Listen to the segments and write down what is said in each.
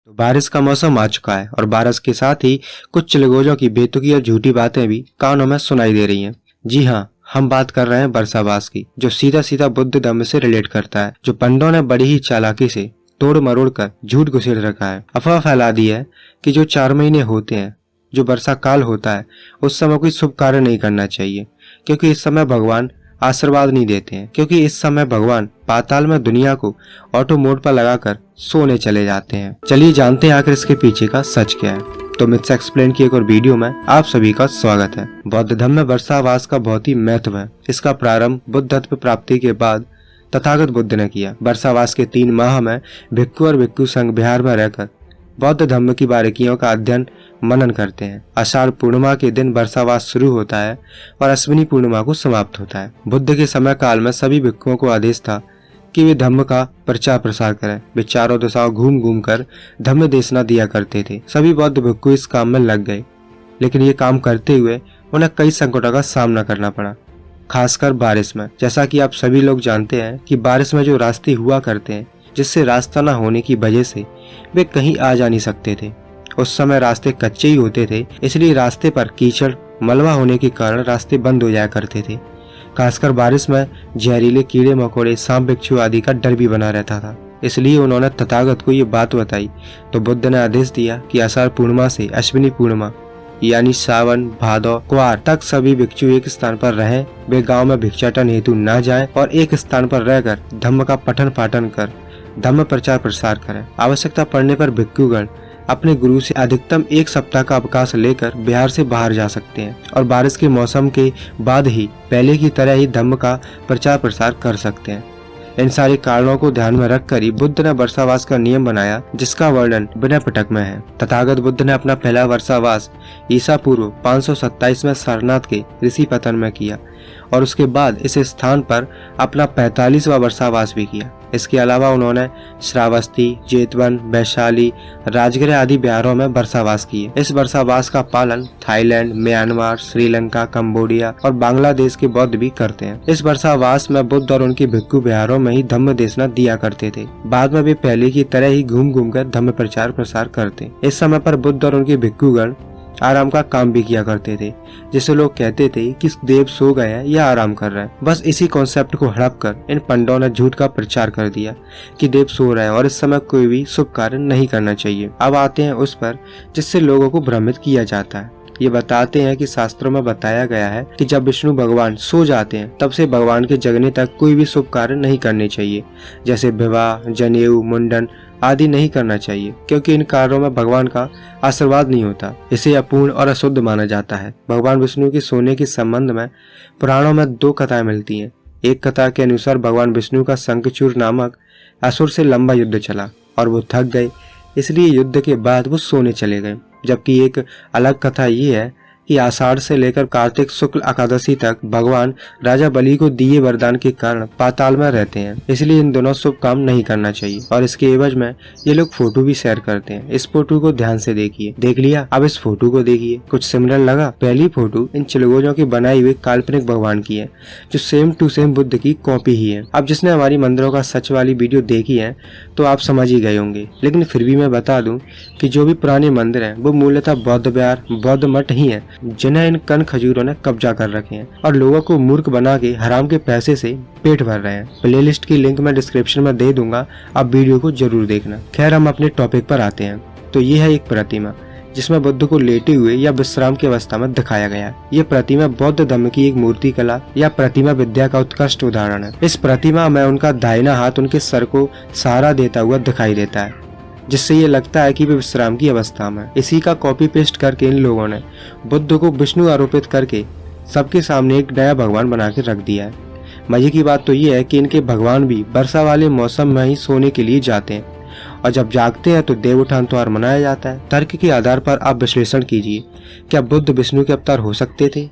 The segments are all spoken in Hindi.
तो बारिश का मौसम आ चुका है और बारिश के साथ ही कुछ चिलगोजों की बेतुकी और झूठी बातें भी कानों में सुनाई दे रही हैं। जी हाँ, हम बात कर रहे हैं बरसावास की, जो सीधा सीधा बुद्ध धर्म से रिलेट करता है, जो पंडों ने बड़ी ही चालाकी से तोड़ मरोड़ कर झूठ घुसेड़ रखा है। अफवाह फैला दी है कि जो 4 महीने होते हैं, जो वर्षा काल होता है, उस समय कोई शुभ कार्य नहीं करना चाहिए, क्योंकि इस समय भगवान आशीर्वाद नहीं देते हैं, क्योंकि इस समय भगवान पाताल में दुनिया को ऑटो मोड पर लगाकर सोने चले जाते हैं। चलिए जानते हैं आखिर इसके पीछे का सच क्या है। तो मिथ्स एक्सप्लेन की एक और वीडियो में आप सभी का स्वागत है। बौद्ध धर्म में वर्षावास का बहुत ही महत्व है। इसका प्रारंभ बुद्धत्व प्राप्ति के बाद तथागत बुद्ध ने किया। वर्षावास के 3 माह में भिक्खु और भिक्खु संघ बिहार में रहकर बौद्ध धर्म की बारीकियों का अध्ययन मनन करते हैं। आषाढ़ पूर्णिमा के दिन वर्षावास शुरू होता है और अश्विनी पूर्णिमा को समाप्त होता है। बुद्ध के समय काल में सभी भिक्षुओं को आदेश था कि वे धर्म का प्रचार प्रसार करें। वे चारों दिशाओं घूम घूम कर धर्म देशना दिया करते थे। सभी बौद्ध भिक्षु इस काम में लग गए, लेकिन ये काम करते हुए उन्हें कई संकटों का सामना करना पड़ा, खासकर बारिश में। जैसा कि आप सभी लोग जानते हैं कि बारिश में जो रास्ते हुआ करते हैं, जिससे रास्ता न होने की वजह से वे कहीं आ जा नहीं सकते थे। उस समय रास्ते कच्चे ही होते थे, इसलिए रास्ते पर कीचड़ मलबा होने के कारण रास्ते बंद हो जाया करते थे। खासकर बारिश में जहरीले कीड़े मकोड़े, सांप बिच्छू आदि का डर भी बना रहता था। इसलिए उन्होंने तथागत को ये बात बताई, तो बुद्ध ने आदेश दिया कि आषाढ़ पूर्णिमा से अश्विनी पूर्णिमा यानी सावन, भादौ, क्वार तक सभी भिक्षु एक स्थान पर रहें। वे गांव में भिक्षाटन हेतु न जाएं और एक स्थान पर रहकर धम्म का पठन पाठन कर धम्म प्रचार प्रसार करें। आवश्यकता पड़ने पर भिक्षुगण अपने गुरु से अधिकतम 1 सप्ताह का अवकाश लेकर बिहार से बाहर जा सकते हैं और बारिश के मौसम के बाद ही पहले की तरह ही धम्म का प्रचार प्रसार कर सकते हैं। इन सारे कारणों को ध्यान में रखकर ही बुद्ध ने वर्षावास का नियम बनाया, जिसका वर्णन विनय पिटक में है। तथागत बुद्ध ने अपना पहला वर्षावास ईसा पूर्व 527 में सारनाथ के ऋषि पतन में किया और उसके बाद इस स्थान पर अपना 45वां वर्षावास भी किया। इसके अलावा उन्होंने श्रावस्ती, जेतवन, वैशाली, राजगृह आदि बिहारों में वर्षावास किए। इस वर्षावास का पालन थाईलैंड, म्यांमार, श्रीलंका, कंबोडिया और बांग्लादेश के बौद्ध भी करते हैं। इस वर्षावास में बुद्ध और उनके भिक्षु बिहारों में ही धम्म देशना दिया करते थे। बाद में वे पहले की तरह ही घूम घूम कर धम्म प्रचार प्रसार करते। इस समय पर बुद्ध और उनके भिक्षुगण आराम का काम भी किया करते थे, जिसे लोग कहते थे कि देव सो गए हैं या आराम कर रहे हैं। बस इसी कॉन्सेप्ट को हड़प कर इन पंडों ने झूठ का प्रचार कर दिया कि देव सो रहे हैं और इस समय कोई भी शुभ कार्य नहीं करना चाहिए। अब आते हैं उस पर जिससे लोगों को भ्रमित किया जाता है। ये बताते हैं कि शास्त्रों में बताया गया है कि जब विष्णु भगवान सो जाते हैं, तब से भगवान के जगने तक कोई भी शुभ कार्य नहीं करने चाहिए, जैसे विवाह, जनेऊ, मुंडन आदि नहीं करना चाहिए, क्योंकि इन कार्यों में भगवान का आशीर्वाद नहीं होता। इसे अपूर्ण और अशुद्ध माना जाता है। भगवान विष्णु के सोने के संबंध में पुराणों में 2 कथाएं मिलती हैं। एक कथा के अनुसार भगवान विष्णु का शंखचूड़ नामक असुर से लंबा युद्ध चला और वो थक गए, इसलिए युद्ध के बाद वो सोने चले गए। जबकि एक अलग कथा ये है कि आषाढ़ से लेकर कार्तिक शुक्ल एकादशी तक भगवान राजा बलि को दिए वरदान के कारण पाताल में रहते हैं, इसलिए इन दोनों शुभ काम नहीं करना चाहिए और इसके एवज में ये लोग फोटो भी शेयर करते हैं। इस फोटो को ध्यान से देखिए। देख लिया? अब इस फोटो को देखिए, कुछ सिमिलर लगा? पहली फोटो इन चिलगोजों की बनाई हुई काल्पनिक भगवान की है, जो सेम टू सेम बुद्ध की कॉपी ही है। अब जिसने हमारी मंदिरों का सच वाली वीडियो देखी है तो आप समझ ही गए होंगे, लेकिन फिर भी मैं बता दूं कि जो भी पुराने मंदिर है वो मूलतः बौद्ध विहार, बौद्ध मठ ही है, जिन्हें इन कन खजूरों ने कब्जा कर रखे हैं और लोगों को मूर्ख बना के हराम के पैसे से पेट भर रहे हैं। प्लेलिस्ट की लिंक मैं डिस्क्रिप्शन में दे दूंगा, आप वीडियो को जरूर देखना। खैर, हम अपने टॉपिक पर आते हैं। तो ये है एक प्रतिमा जिसमें बुद्ध को लेटे हुए या विश्राम की अवस्था में दिखाया गया है। ये प्रतिमा बौद्ध धर्म की एक मूर्ति कला या प्रतिमा विद्या का उत्कृष्ट उदाहरण है। इस प्रतिमा में उनका दाहिना हाथ उनके सर को सहारा देता हुआ दिखाई देता है, जिससे ये लगता है कि वे विश्राम की अवस्था में। इसी का कॉपी पेस्ट करके इन लोगों ने बुद्ध को विष्णु आरोपित करके सबके सामने एक नया भगवान बना के रख दिया है। मजे की बात तो ये है कि इनके भगवान भी वर्षा वाले मौसम में ही सोने के लिए जाते हैं और जब जागते हैं तो देवोत्थान त्योहार मनाया जाता है। तर्क के आधार पर आप विश्लेषण कीजिए, क्या बुद्ध विष्णु के अवतार हो सकते थे?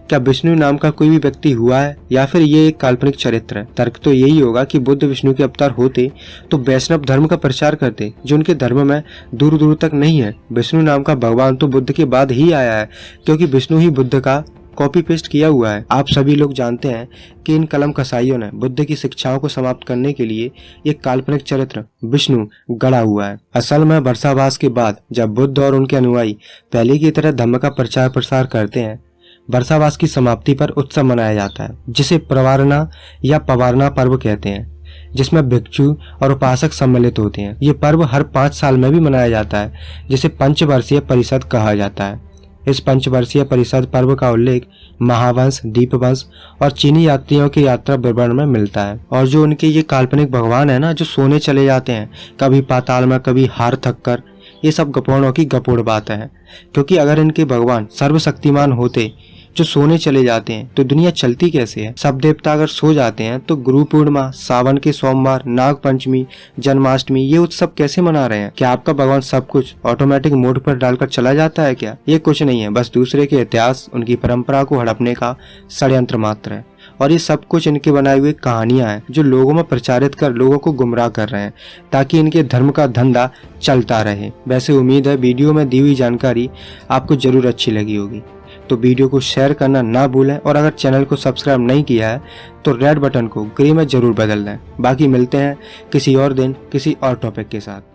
क्या विष्णु नाम का कोई भी व्यक्ति हुआ है या फिर ये एक काल्पनिक चरित्र है? तर्क तो यही होगा कि बुद्ध विष्णु के अवतार होते तो वैष्णव धर्म का प्रचार करते, जो उनके धर्म में दूर दूर तक नहीं है। विष्णु नाम का भगवान तो बुद्ध के बाद ही आया है, क्योंकि विष्णु ही बुद्ध का कॉपी पेस्ट किया हुआ है। आप सभी लोग जानते हैं कि इन कलम कसाइयों ने बुद्ध की शिक्षाओं को समाप्त करने के लिए एक काल्पनिक चरित्र विष्णु गढ़ा हुआ है। असल में बरसाबास के बाद जब बुद्ध और उनके अनुयायी पहले की तरह धम्म का प्रचार प्रसार करते हैं, बरसाबास की समाप्ति पर उत्सव मनाया जाता है जिसे प्रवारना या पवारना पर्व कहते हैं, जिसमें भिक्षु और उपासक सम्मिलित होते हैं। ये पर्व हर 5 साल में भी मनाया जाता है, जिसे पंचवर्षीय परिषद कहा जाता है। इस पंचवर्षीय परिषद पर्व का उल्लेख महावंश, दीपवंश और चीनी यात्रियों की यात्रा विवरण में मिलता है। और जो उनके ये काल्पनिक भगवान है ना, जो सोने चले जाते हैं, कभी पाताल में, कभी हार थक कर, ये सब गपोड़ों की गपोड़ बात है। क्योंकि अगर इनके भगवान सर्वशक्तिमान होते जो सोने चले जाते हैं तो दुनिया चलती कैसे है। सब देवता अगर सो जाते हैं तो गुरु पूर्णिमा, सावन के सोमवार, नाग पंचमी, जन्माष्टमी ये उत्सव कैसे मना रहे हैं। क्या आपका भगवान सब कुछ ऑटोमेटिक मोड पर डालकर चला जाता है क्या? ये कुछ नहीं है, बस दूसरे के इतिहास, उनकी परंपरा को हड़पने का षड्यंत्र मात्र है। और ये सब कुछ इनके बनाए हुए कहानियां हैं जो लोगों में प्रचारित कर लोगों को गुमराह कर रहे हैं ताकि इनके धर्म का धंधा चलता रहे। वैसे उम्मीद है वीडियो में दी हुई जानकारी आपको जरूर अच्छी लगी होगी, तो वीडियो को शेयर करना ना भूलें और अगर चैनल को सब्सक्राइब नहीं किया है तो रेड बटन को ग्रे में जरूर बदल दें। बाकी मिलते हैं किसी और दिन किसी और टॉपिक के साथ।